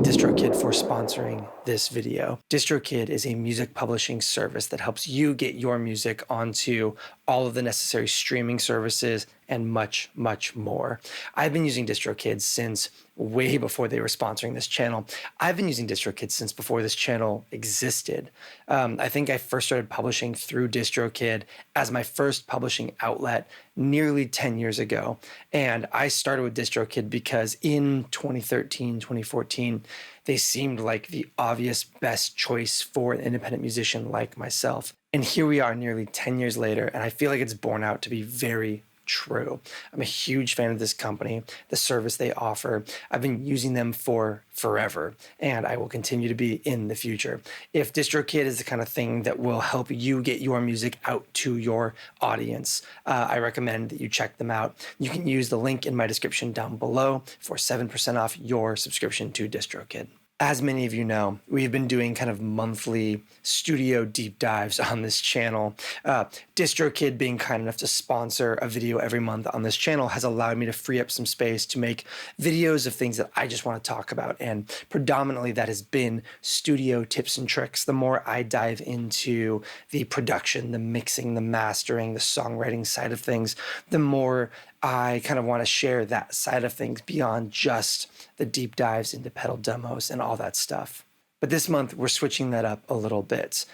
DistroKid for sponsoring this video. DistroKid is a music publishing service that helps you get your music onto all of the necessary streaming services and much, much more. I've been using DistroKid since way before they were sponsoring this channel. I've been using DistroKid since before this channel existed. I think I first started publishing through DistroKid as my first publishing outlet nearly 10 years ago. And I started with DistroKid because in 2013, 2014, they seemed like the obvious best choice for an independent musician like myself. And here we are nearly 10 years later, and I feel like it's borne out to be very true. I'm a huge fan of this company, the service they offer. I've been using them for forever, and I will continue to be in the future. If DistroKid is the kind of thing that will help you get your music out to your audience, I recommend that you check them out. You can use the link in my description down below for 7% off your subscription to DistroKid. As many of you know, we've been doing kind of monthly studio deep dives on this channel. DistroKid being kind enough to sponsor a video every month on this channel has allowed me to free up some space to make videos of things that I just want to talk about. And predominantly that has been studio tips and tricks. The more I dive into the production, the mixing, the mastering, the songwriting side of things, the more I kind of want to share that side of things beyond just the deep dives into pedal demos and all that stuff. But this month, we're switching that up a little bit.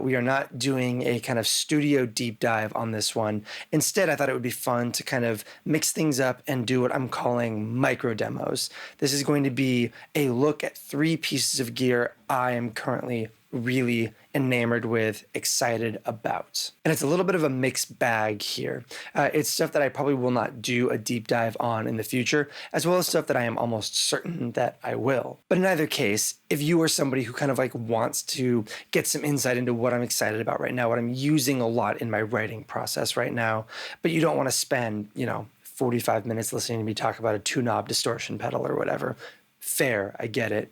We are not doing a kind of studio deep dive on this one. Instead, I thought it would be fun to kind of mix things up and do what I'm calling micro demos. This is going to be a look at 3 pieces of gear I am currently really enamored with, excited about. And it's a little bit of a mixed bag here. It's stuff that I probably will not do a deep dive on in the future, as well as stuff that I am almost certain that I will. But in either case, if you are somebody who kind of like wants to get some insight into what I'm excited about right now, what I'm using a lot in my writing process right now, but you don't want to spend, 45 minutes listening to me talk about a 2-knob distortion pedal or whatever, fair, I get it.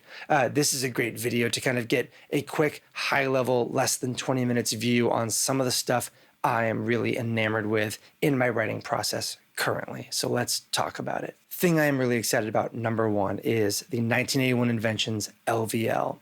This is a great video to kind of get a quick, high-level, less than 20 minutes view on some of the stuff I am really enamored with in my writing process currently. So let's talk about it. Thing I am really excited about, number one, is the 1981 Inventions LVL.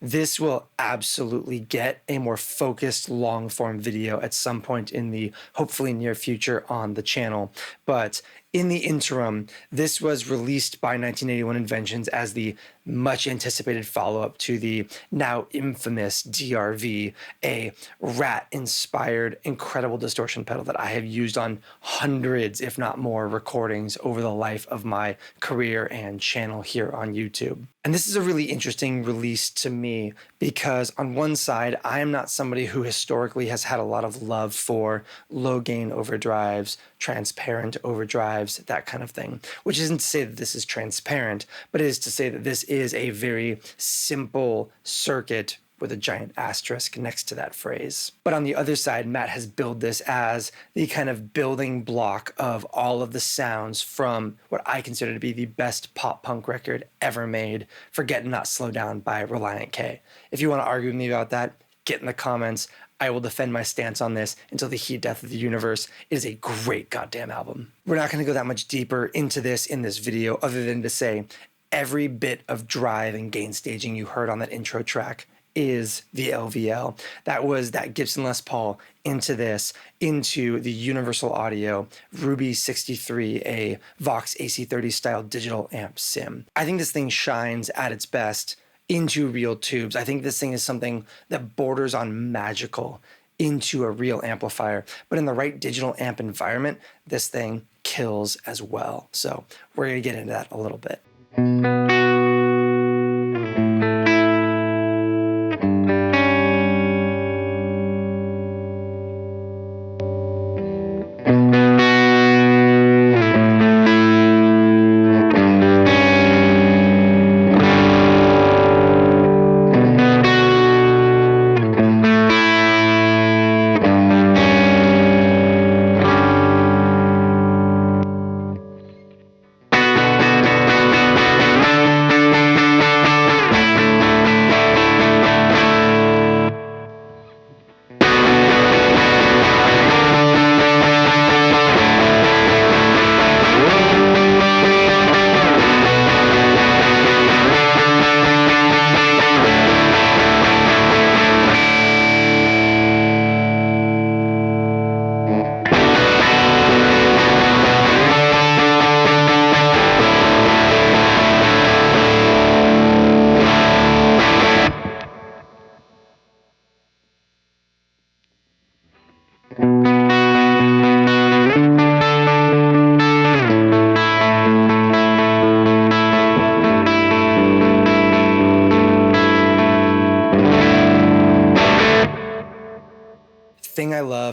This will absolutely get a more focused long-form video at some point in the hopefully near future on the channel. But in the interim, this was released by 1981 Inventions as the much anticipated follow-up to the now infamous DRV, a rat-inspired incredible distortion pedal that I have used on hundreds, if not more, recordings over the life of my career and channel here on YouTube. And this is a really interesting release to me because on one side, I am not somebody who historically has had a lot of love for low gain overdrives, transparent overdrives, that kind of thing, which isn't to say that this is transparent, but it is to say that this is a very simple circuit with a giant asterisk next to that phrase. But on the other side, Matt has billed this as the kind of building block of all of the sounds from what I consider to be the best pop punk record ever made, Forget and Not Slow Down by Reliant K. If you want to argue with me about that, get in the comments. I will defend my stance on this until the heat death of the universe. It is a great goddamn album. We're not going to go that much deeper into this in this video other than to say every bit of drive and gain staging you heard on that intro track is the LVL. That was that Gibson Les Paul into this, into the Universal Audio Ruby 63, a Vox AC30 style digital amp sim. I think this thing shines at its best into real tubes. I think this thing is something that borders on magical into a real amplifier, but in the right digital amp environment, this thing kills as well. So we're gonna get into that a little bit.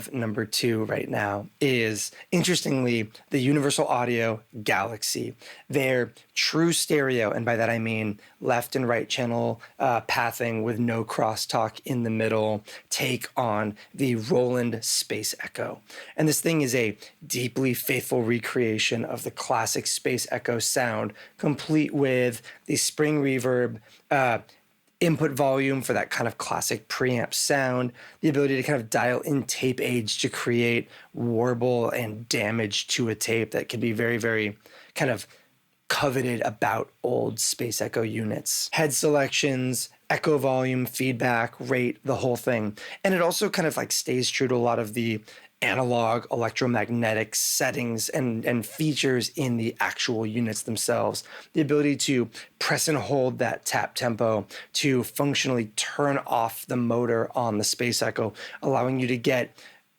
love number 2 right now is, interestingly, the Universal Audio Galaxy. Their true stereo, and by that I mean left and right channel pathing with no crosstalk in the middle, take on the Roland Space Echo. And this thing is a deeply faithful recreation of the classic Space Echo sound, complete with the spring reverb, input volume for that kind of classic preamp sound, the ability to kind of dial in tape age to create warble and damage to a tape that can be very, very kind of coveted about old Space Echo units. Head selections, echo volume, feedback, rate, the whole thing. And it also kind of like stays true to a lot of the analog electromagnetic settings and features in the actual units themselves. The ability to press and hold that tap tempo to functionally turn off the motor on the Space Echo, allowing you to get,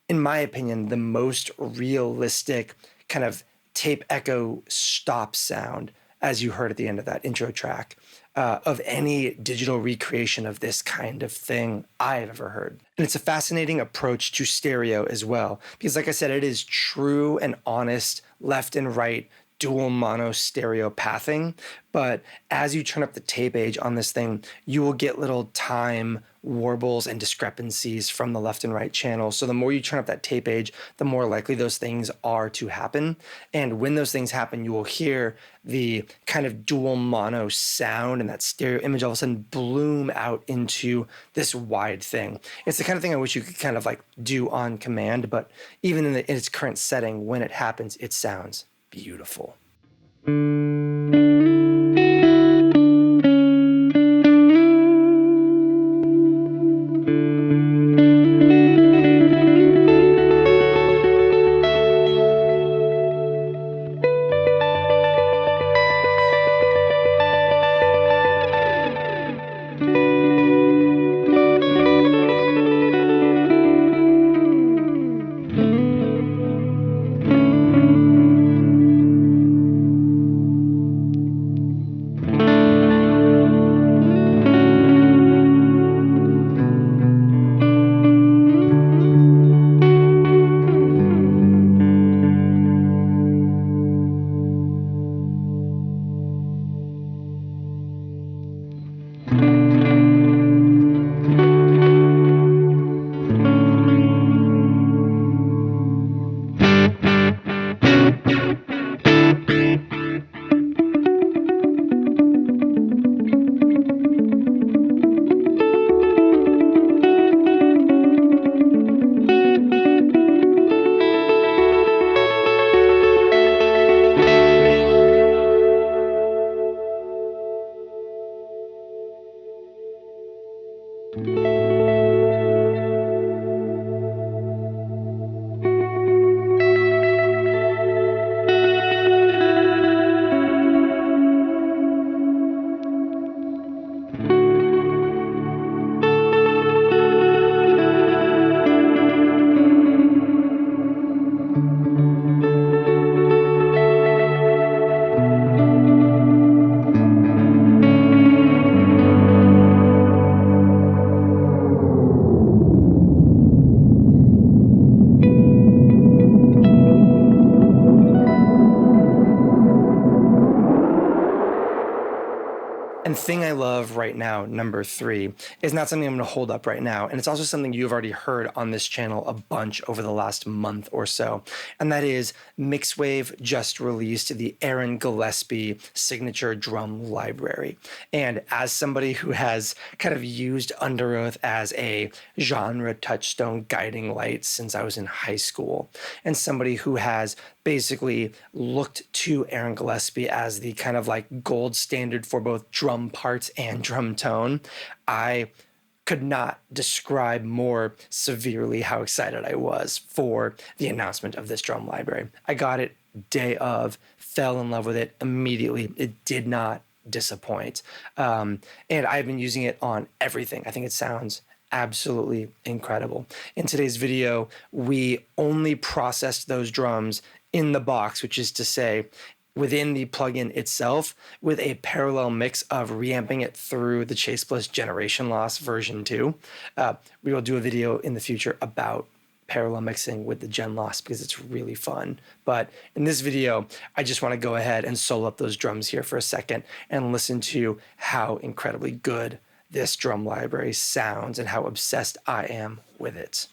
in my opinion, the most realistic kind of tape echo stop sound, as you heard at the end of that intro track, of any digital recreation of this kind of thing I've ever heard. And it's a fascinating approach to stereo as well, because like I said, it is true and honest left and right dual mono stereo pathing. But as you turn up the tape age on this thing, you will get little time warbles and discrepancies from the left and right channel. So the more you turn up that tape age, the more likely those things are to happen. And when those things happen, you will hear the kind of dual mono sound and that stereo image all of a sudden bloom out into this wide thing. It's the kind of thing I wish you could kind of like do on command, but even in its current setting, when it happens, it sounds beautiful. And thing I love right now, number 3, is not something I'm going to hold up right now. And it's also something you've already heard on this channel a bunch over the last month or so. And that is Mixwave just released the Aaron Gillespie signature drum library. And as somebody who has kind of used Under Oath as a genre touchstone guiding light since I was in high school, and somebody who has basically looked to Aaron Gillespie as the kind of like gold standard for both drum parts and drum tone, I could not describe more severely how excited I was for the announcement of this drum library. I got it day of, fell in love with it immediately. It did not disappoint. And I've been using it on everything. I think it sounds absolutely incredible. In today's video, we only processed those drums in the box, which is to say, within the plugin itself, with a parallel mix of reamping it through the Chase Plus Generation Loss version 2. We will do a video in the future about parallel mixing with the gen loss because it's really fun. But in this video, I just want to go ahead and solo up those drums here for a second and listen to how incredibly good this drum library sounds and how obsessed I am with it.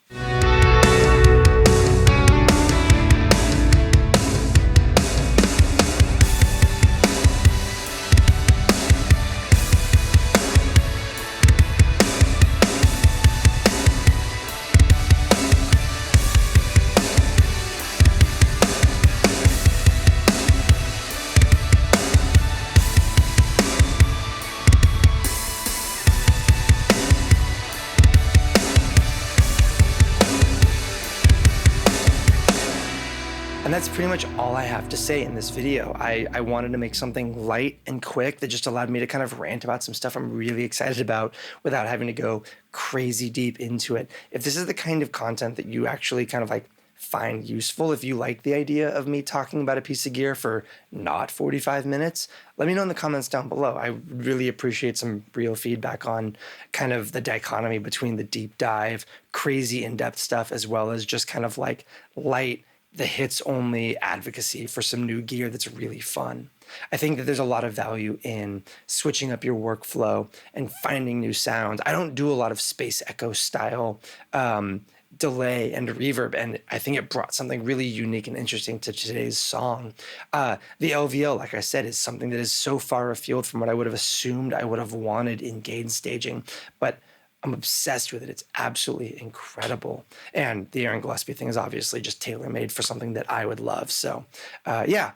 And that's pretty much all I have to say in this video. I wanted to make something light and quick that just allowed me to kind of rant about some stuff I'm really excited about without having to go crazy deep into it. If this is the kind of content that you actually kind of like find useful, if you like the idea of me talking about a piece of gear for not 45 minutes, let me know in the comments down below. I really appreciate some real feedback on kind of the dichotomy between the deep dive, crazy in-depth stuff, as well as just kind of like light, the hits only advocacy for some new gear that's really fun. I think that there's a lot of value in switching up your workflow and finding new sounds. I don't do a lot of space echo style delay and reverb, and I think it brought something really unique and interesting to today's song. The LVL, like I said, is something that is so far afield from what I would have assumed I would have wanted in gain staging, but I'm obsessed with it. It's absolutely incredible. And the Aaron Gillespie thing is obviously just tailor-made for something that I would love. So yeah,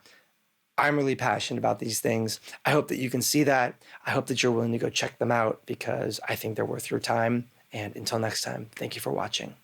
I'm really passionate about these things. I hope that you can see that. I hope that you're willing to go check them out because I think they're worth your time. And until next time, thank you for watching.